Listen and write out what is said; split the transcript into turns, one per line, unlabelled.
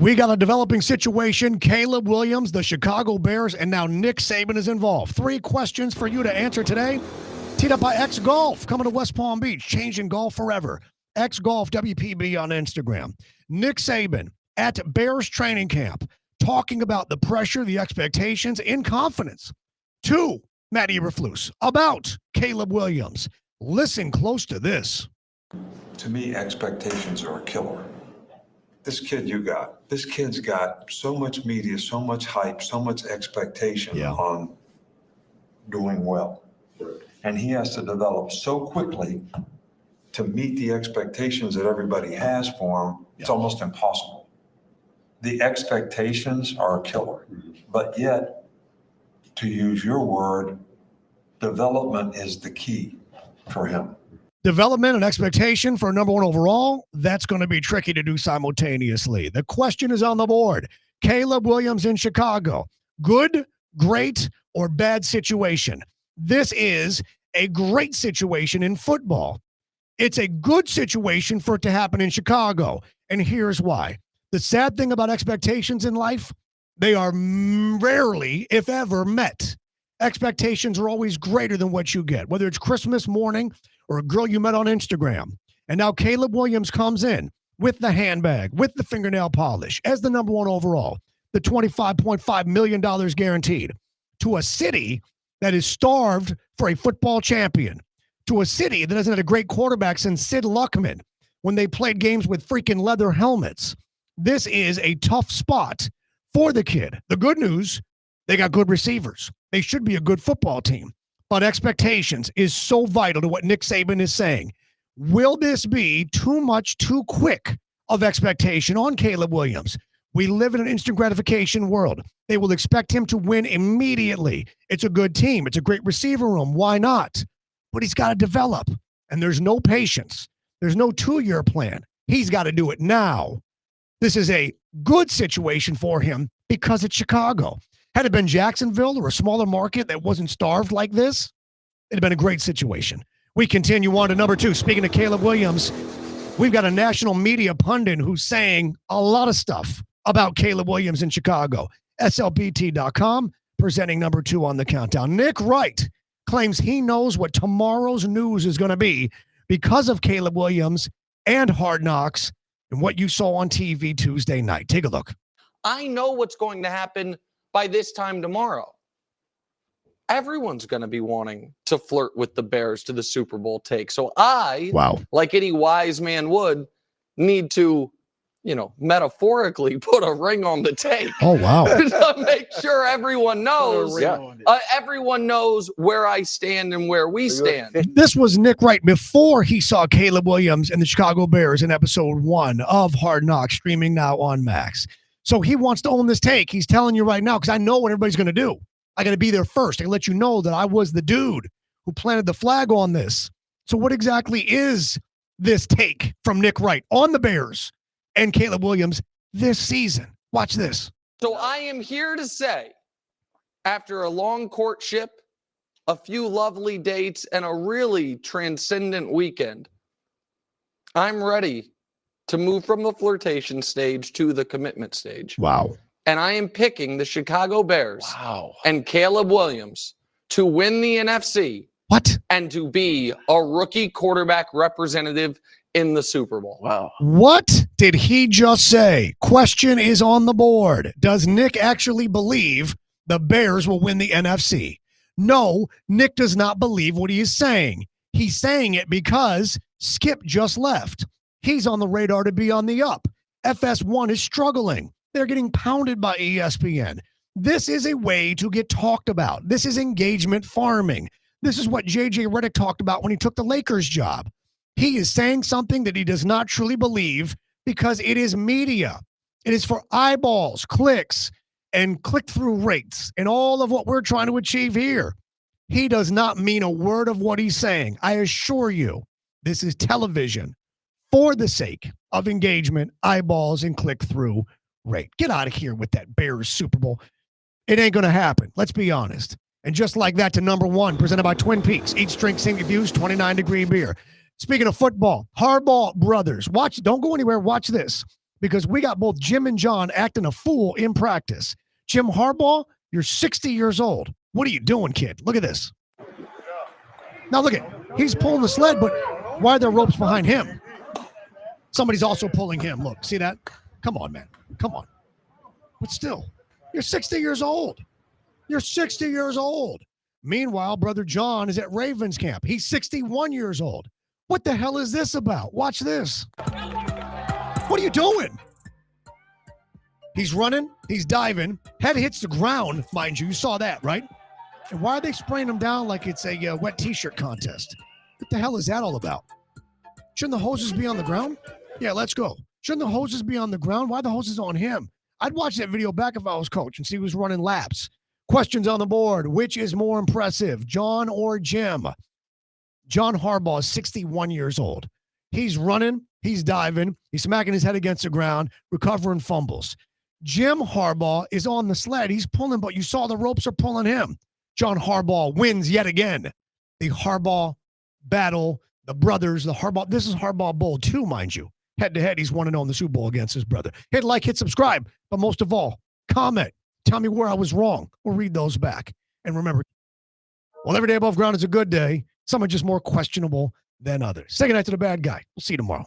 We got a developing situation. Caleb Williams, the Chicago Bears, and now Nick Saban is involved. 3 questions for you to answer today. Teed up by X Golf, coming to West Palm Beach, changing golf forever. X Golf WPB on Instagram. Nick Saban at Bears training camp, talking about the pressure, the expectations, in confidence. 2, Matt Eberflus, about Caleb Williams. Listen close to this.
To me, expectations are a killer. This kid's got so much media, so much hype, so much expectation on doing well. And he has to develop so quickly to meet the expectations that everybody has for him. It's almost impossible. The expectations are a killer, but yet, to use your word, development is the key for him.
Development and expectation for number 1 overall, that's going to be tricky to do simultaneously. The question is on the board. Caleb Williams in Chicago. Good, great, or bad situation? This is a great situation in football. It's a good situation for it to happen in Chicago. And here's why. The sad thing about expectations in life, they are rarely, if ever, met. Expectations are always greater than what you get, whether it's Christmas morning or a girl you met on Instagram. And now Caleb Williams comes in with the handbag, with the fingernail polish, as the number 1 overall, the $25.5 million guaranteed, to a city that is starved for a football champion, to a city that hasn't had a great quarterback since Sid Luckman when they played games with freaking leather helmets. This is a tough spot for the kid. The good news, they got good receivers. They should be a good football team. But expectations is so vital to what Nick Saban is saying. Will this be too much too quick of expectation on Caleb Williams? We live in an instant gratification world. They will expect him to win immediately. It's a good team. It's a great receiver room. Why not? But he's got to develop. And there's no patience. There's no 2-year plan. He's got to do it now. This is a good situation for him because it's Chicago. Had it been Jacksonville or a smaller market that wasn't starved like this, it'd have been a great situation. We continue on to number 2. Speaking of Caleb Williams, we've got a national media pundit who's saying a lot of stuff about Caleb Williams in Chicago. SLBT.com presenting number 2 on the countdown. Nick Wright claims he knows what tomorrow's news is going to be because of Caleb Williams and Hard Knocks and what you saw on TV Tuesday night. Take a look.
I know what's going to happen by this time tomorrow. Everyone's going to be wanting to flirt with the Bears to the Super Bowl take. So I, like any wise man would, need to, metaphorically put a ring on the take.
Oh, wow.
To make sure everyone knows. Everyone knows where I stand and where we stand.
This was Nick Wright before he saw Caleb Williams and the Chicago Bears in episode 1 of Hard Knocks, streaming now on Max. So he wants to own this take. He's telling you right now, because I know what everybody's going to do. I got to be there first. I can let you know that I was the dude who planted the flag on this. So what exactly is this take from Nick Wright on the Bears and Caleb Williams this season? Watch this.
So I am here to say, after a long courtship, a few lovely dates, and a really transcendent weekend, I'm ready to move from the flirtation stage to the commitment stage.
Wow.
And I am picking the Chicago Bears and Caleb Williams to win the NFC.
What?
And to be a rookie quarterback representative in the Super Bowl.
Wow.
What did he just say? Question is on the board. Does Nick actually believe the Bears will win the NFC? No, Nick does not believe what he is saying. He's saying it because Skip just left. He's on the radar to be on the up. FS1 is struggling. They're getting pounded by ESPN. This is a way to get talked about. This is engagement farming. This is what J.J. Redick talked about when he took the Lakers job. He is saying something that he does not truly believe because it is media. It is for eyeballs, clicks, and click-through rates, and all of what we're trying to achieve here. He does not mean a word of what he's saying. I assure you, this is television for the sake of engagement, eyeballs, and click-through rate. Get out of here with that Bears Super Bowl. It ain't going to happen. Let's be honest. And just like that to number 1, presented by Twin Peaks. Each drink, same reviews, 29-degree beer. Speaking of football, Harbaugh brothers. Watch, don't go anywhere. Watch this. because we got both Jim and John acting a fool in practice. Jim Harbaugh, you're 60 years old. What are you doing, kid? Look at this. Now look at, he's pulling the sled, but why are there ropes behind him? Somebody's also pulling him. Look, see that? Come on, man. Come on. But still, you're 60 years old. You're 60 years old. Meanwhile, brother John is at Ravens camp. He's 61 years old. What the hell is this about? Watch this. What are you doing? He's running. He's diving. Head hits the ground, mind you. You saw that, right? And why are they spraying him down like it's a wet t-shirt contest? What the hell is that all about? Shouldn't the hoses be on the ground? Yeah, let's go. Shouldn't the hoses be on the ground? Why are the hoses on him? I'd watch that video back if I was coach and see who's running laps. Questions on the board. Which is more impressive, John or Jim? John Harbaugh is 61 years old. He's running. He's diving. He's smacking his head against the ground, recovering fumbles. Jim Harbaugh is on the sled. He's pulling, but you saw the ropes are pulling him. John Harbaugh wins yet again. The Harbaugh battle, the brothers, the Harbaugh. This is Harbaugh Bowl 2, mind you. Head-to-head, he's 1-0 in the Super Bowl against his brother. Hit like, hit subscribe, but most of all, comment. Tell me where I was wrong. We'll read those back. And remember, well, every day above ground is a good day. Some are just more questionable than others. Say goodnight to the bad guy. We'll see you tomorrow.